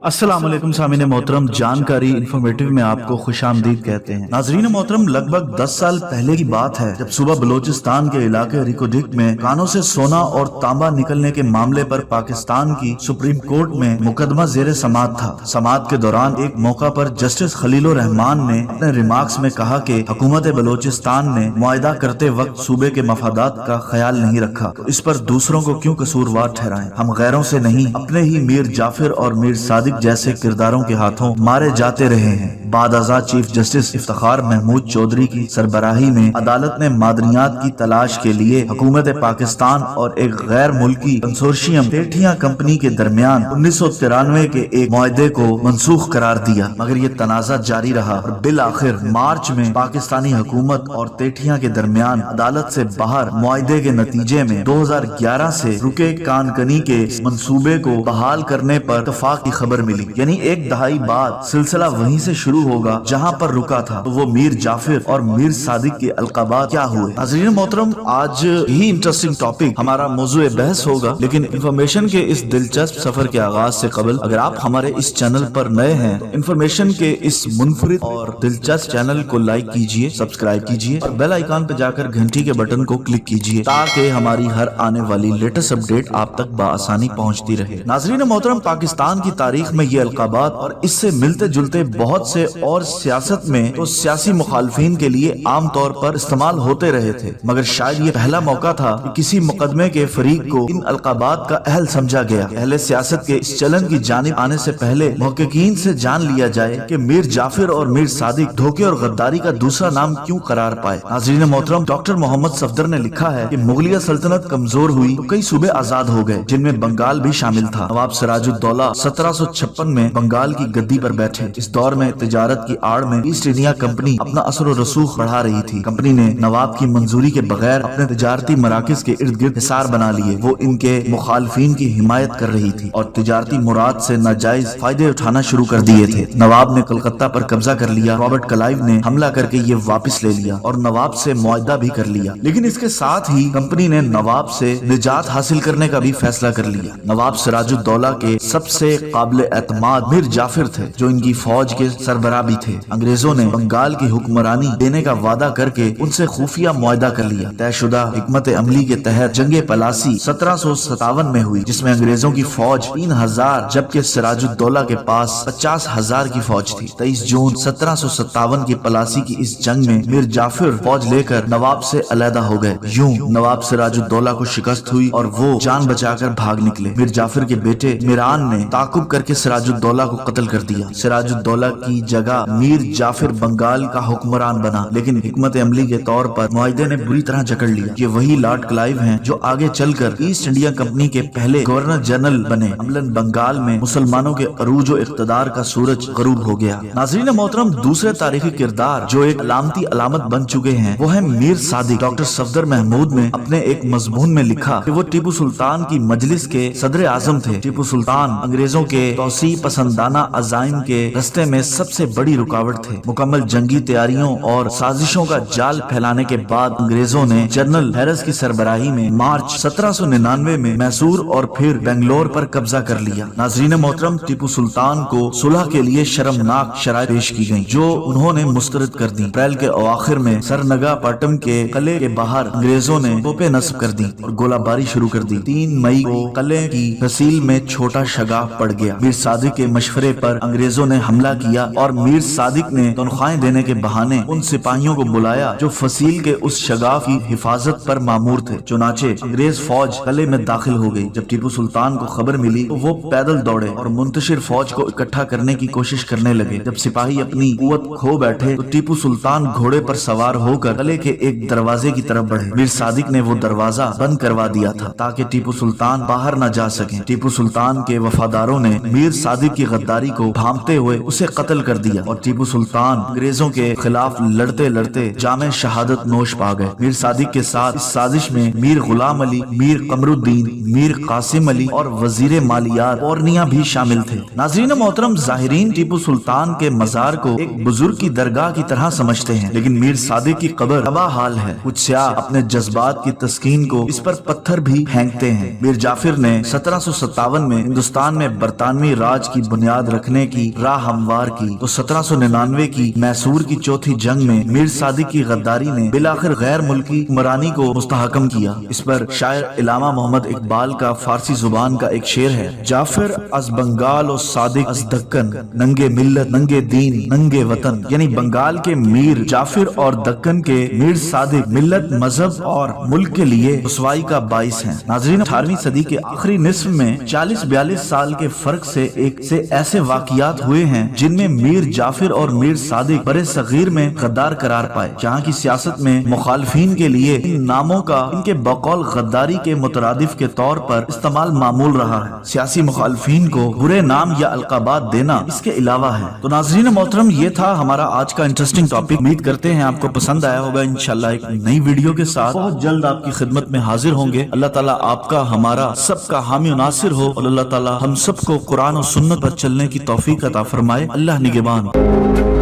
अस्सलाम वालेकुम सामीन मोहतरम, जानकारी इन्फॉर्मेटिव में आपको खुश आमदीद कहते हैं। नाजरीन मोहतरम, लगभग 10 साल पहले की बात है जब सुबह बलोचिस्तान के इलाके रिकोडिक में कानों से सोना और तांबा निकलने के मामले पर पाकिस्तान की सुप्रीम कोर्ट में मुकदमा जेर समात था। समात के दौरान एक मौका पर जस्टिस खलीलुर रहमान ने अपने रिमार्क्स में कहा कि हुकूमत बलोचिस्तान ने मुआहदा करते वक्त सूबे के मफादात का ख्याल नहीं रखा, तो इस पर दूसरों को क्यों कसूरवार ठहराएं। हम गैरों से नहीं, अपने ही मीर जाफिर और मीर सादिक जैसे किरदारों के हाथों मारे जाते रहे हैं। बाद आजाद चीफ जस्टिस इफ्तिखार महमूद चौधरी की सरबराही में अदालत ने मादनियात की तलाश के लिए हुकूमत पाकिस्तान और एक गैर मुल्की कंसोर्शियम तेठिया कंपनी के दरमियान 1993 के एक मुआहदे को मनसूख करार दिया, मगर ये तनाजा जारी रहा और बिल आखिर मार्च में पाकिस्तानी हुकूमत और तेठिया के दरमियान अदालत से बाहर मुआहदे के नतीजे में 2011 से रुके कानकनी के मंसूबे को बहाल करने पर इत्तफाक की खबर मिली। यानी एक दहाई बाद सिलसिला वहीं से शुरू होगा जहां पर रुका था। तो वो मीर जाफिर और मीर सादिक के अलकाबात क्या हुए। नाज़रीन मोहतरम, आज ही इंटरेस्टिंग टॉपिक हमारा मौजूए बहस होगा, लेकिन इंफॉर्मेशन के इस दिलचस्प सफर के आगाज से कबल अगर आप हमारे इस चैनल पर नए हैं तो इंफॉर्मेशन के इस मुनफरिद और दिलचस्प चैनल को लाइक कीजिए, सब्सक्राइब कीजिए और बेल आइकन पर जाकर घंटी के बटन को क्लिक कीजिए ताकि हमारी हर आने वाली लेटेस्ट अपडेट आप तक बआसानी पहुंचती रहे। नाज़रीन मोहतरम, पाकिस्तान की तारीख में ये अलकाबात और इससे मिलते जुलते बहुत से और सियासत में तो सियासी मुखालफिन के लिए आम तौर पर इस्तेमाल होते रहे थे, मगर शायद ये पहला मौका था कि किसी मुकदमे के फरीक को इन अलकाबात का अहल समझा गया। अहले सियासत के इस चलन की जानिब आने से पहले मुहक्किकीन से जान लिया जाए कि मीर जाफिर और मीर सादिक धोखे और गद्दारी का दूसरा नाम क्यों करार पाए। नाज़रीन मोहतरम, डॉक्टर मोहम्मद सफदर ने लिखा है कि मुगलिया सल्तनत कमजोर हुई तो कई सूबे आजाद हो गए, जिनमें बंगाल भी शामिल था। नवाब सिराजुद्दौला 1756 में बंगाल की गद्दी पर बैठे। इस दौर में तिजारत की आड़ में ईस्ट इंडिया कंपनी अपना असर और रसूख बढ़ा रही थी। कंपनी ने नवाब की मंजूरी के बगैर अपने तिजारती मराकज के इर्द गिर्द हिसार बना लिए। वो इनके मुखालफिन की हिमायत कर रही थी और तिजारती मुराद से नाजायज फायदे उठाना शुरू कर दिए थे। नवाब ने कलकत्ता पर कब्जा कर लिया। रॉबर्ट क्लाइव ने हमला करके ये वापस ले लिया और नवाब से मुआहदा भी कर लिया, लेकिन इसके साथ ही कंपनी ने नवाब से निजात हासिल करने का भी फैसला कर लिया। नवाब सिराजुद्दौला के सबसे काबिल एतमाद मीर जाफिर थे, जो इनकी फौज के सरबराह भी थे। अंग्रेजों ने बंगाल की हुक्मरानी देने का वादा करके उनसे खुफिया मुआहदा कर लिया। तयशुदा हिकमत अमली के तहत जंगे पलासी 1757 में हुई, जिसमें अंग्रेजों की फौज 3000 जबकि सिराजुद्दौला के पास 50,000 की फौज थी। 23 जून 1757 की पलासी की इस जंग में मीर जाफिर फौज लेकर नवाब से अलहदा हो गए। यूं नवाब सिराजुद्दौला को शिकस्त हुई और वो जान बचाकर भाग निकले। मीर जाफिर के बेटे मीरान ने ताकुब करके सिराजुद्दौला को कत्ल कर दिया। सिराजुद्दौला की जगह मीर जाफिर बंगाल का हुक्मरान बना, लेकिन हिकमत अमली के तौर पर मुआहदे ने बुरी तरह जकड़ लिया। ये वही लॉर्ड क्लाइव हैं जो आगे चलकर ईस्ट इंडिया कंपनी के पहले गवर्नर जनरल बने। अमलन बंगाल में मुसलमानों के अरूज और इख्तदार का सूरज गरूब हो गया। नाज़रीन मोहतरम, दूसरे तारीखी किरदार जो एक अलामती अलामत बन चुके हैं वो है मीर सादिक। डॉक्टर सफदर महमूद ने अपने एक मजमून में लिखा कि वो टीपू सुल्तान की मजलिस के सदर आजम थे। टीपू सुल्तान अंग्रेजों के तौसी पसंदाना अजाइम के रस्ते में सबसे बड़ी रुकावट थे। मुकम्मल जंगी तैयारियों और साजिशों का जाल फैलाने के बाद अंग्रेजों ने जनरल हैरिस की सरबराही में मार्च 1799 में मैसूर और फिर बेंगलोर पर कब्जा कर लिया। नाज़रीन मोहतरम, टीपू सुल्तान को सुलह के लिए शर्मनाक शराइत पेश की गयी, जो उन्होंने मुस्तरद कर दी। अप्रैल के अवाखिर में सरनगा पाटम के किले के बाहर अंग्रेजों ने तोपे नस्ब कर दी और गोलाबारी शुरू कर दी। 3 मई को किले की तहसील में छोटा शगाफ पड़ गया। मीर सादिक के मशवरे पर अंग्रेजों ने हमला किया और मीर सादिक ने तनख्वाहें देने के बहाने उन सिपाहियों को बुलाया जो फसील के उस शगाफ की हिफाजत पर मामूर थे। चुनाचे अंग्रेज फौज किले में दाखिल हो गई। जब टीपू सुल्तान को खबर मिली तो वो पैदल दौड़े और मुंतशिर फौज को इकट्ठा करने की कोशिश करने लगे। जब सिपाही अपनी कुव्वत खो बैठे तो टीपू सुल्तान घोड़े पर सवार होकर किले के एक दरवाजे की तरफ बढ़े। मीर सादिक ने वो दरवाजा बंद करवा दिया था ताकि टीपू सुल्तान बाहर न जा सके। टीपू सुल्तान के वफादारों ने मीर सादिक की गद्दारी को भांपते हुए उसे कत्ल कर दिया और टीपू सुल्तान अंग्रेजों के खिलाफ लड़ते लड़ते जामे शहादत नोश पा गए। मीर सादिक के साथ इस साजिश में मीर गुलाम अली, मीर कमरुद्दीन, मीर कासिम अली और वजीर मालियात औरनिया भी शामिल थे। नाज़रीन मोहतरम, ज़ाहिरीन टीपू सुल्तान के मजार को एक बुजुर्ग की दरगाह की तरह समझते हैं, लेकिन मीर सादिक की कब्र तबाह हाल है। कुछ स्याह अपने जज्बात की तस्कीन को इस पर पत्थर भी फेंकते हैं। मीर जाफिर ने 1757 में हिंदुस्तान में बरतानवी राज की बुनियाद रखने की राह हमवार की तो 1799 की मैसूर की चौथी जंग में मीर सादिक की गद्दारी ने बिलाखिर गैर मुल्की हुक्मरानी को मुस्तहकम किया। इस पर शायर इलामा मोहम्मद इकबाल का फारसी जुबान का एक शेर है, जाफिर अज बंगाल और सादिक अज दक्कन, नंगे मिल्लत नंगे दीन नंगे वतन, यानी बंगाल के मीर जाफिर और दक्कन के मीर सादिक मिल्लत, मजहब और मुल्क के लिए रुसवाई का बाइस हैं। नाज़रीन, 18वीं सदी के आखिरी निस्फ में 40-42 साल के फर्क से ऐसे वाक़ियात हुए हैं जिनमें मीर जाफिर और मीर सादिक बड़े सगीर में गद्दार करार पाए। जहाँ की सियासत में मुखालफीन के लिए इन नामों का इनके बकौल गद्दारी के मुतरादिफ के तौर पर इस्तेमाल मामूल रहा है। सियासी मुखालफीन को बुरे नाम या अलकाबात देना इसके अलावा है। तो नाज़रीन मोहतरम, ये था हमारा आज का इंटरेस्टिंग टॉपिक। उम्मीद करते हैं आपको पसंद आया होगा। इंशाल्लाह एक नई वीडियो के साथ बहुत जल्द आपकी खिदमत में हाजिर होंगे। अल्लाह ताला आपका हमारा सबका हामी नासिर हो और अल्लाह ताला हम सबको कुरान और सुन्नत पर चलने की तौफीक अता फरमाए। अल्लाह निगहबान।